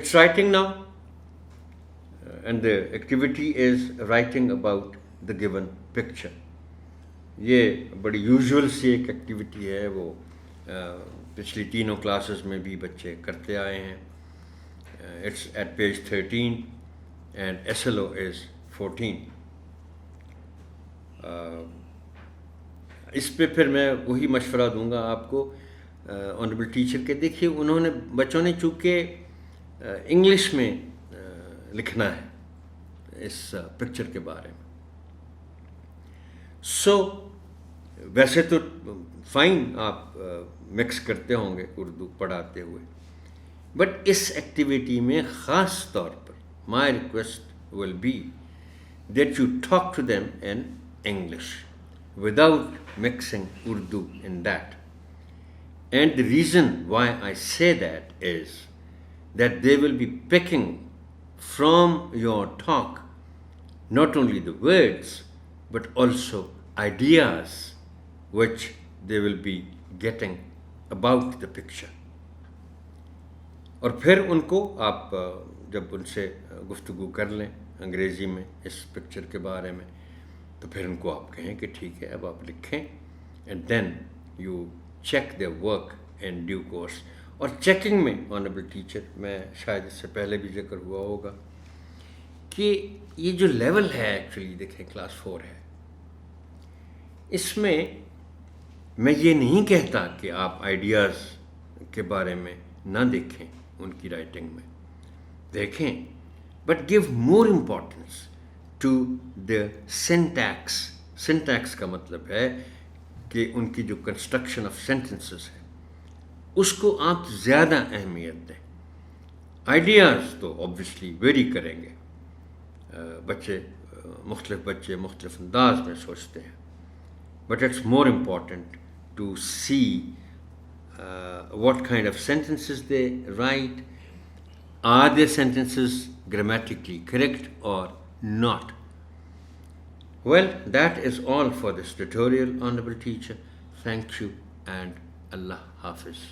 It's writing now, and the activity is writing about the given picture. ये बड़ी usual सी एक activity है, वो पिछली तीनों क्लासेस में भी बच्चे करते आए हैं. It's at page 13 and SLO is 14. इस पे फिर मैं वही मशवरा दूंगा आपको ऑनरेबल टीचर के. देखिए, उन्होंने बच्चों ने चूँकि इंग्लिश में लिखना है इस पिक्चर के बारे में, सो वैसे तो फाइन आप मिक्स करते होंगे उर्दू पढ़ाते हुए, बट इस एक्टिविटी में ख़ास तौर पर my request will be that you talk to them in English without mixing Urdu in that. And the reason why I say that is that they will be picking from your talk not only the words but also ideas which they will be getting about the picture. और फिर उनको आप जब उनसे गुफ्तगू कर लें अंग्रेज़ी में इस पिक्चर के बारे में, तो फिर उनको आप कहें कि ठीक है अब आप लिखें, and then you check their work in due course. और चेकिंग में ऑनरेबल टीचर, मैं शायद इससे पहले भी जिक्र हुआ होगा कि ये जो लेवल है एक्चुअली देखें क्लास 4 है, इसमें मैं ये नहीं कहता कि आप आइडियाज़ के बारे में ना देखें, उनकी राइटिंग में देखें, but give more importance to the syntax. Syntax का मतलब है कि उनकी जो कंस्ट्रक्शन ऑफ सेंटेंसेस है उसको आप ज़्यादा अहमियत दें. आइडियाज़ तो ऑब्वियसली वेरी करेंगे, मुख्तलिफ बच्चे मुख्तलिफ अंदाज में सोचते हैं, but it's more important to see what kind of sentences they write. Are their sentences grammatically correct or not? Well, that is all for this tutorial, Honorable Teacher. Thank you and Allah Hafiz.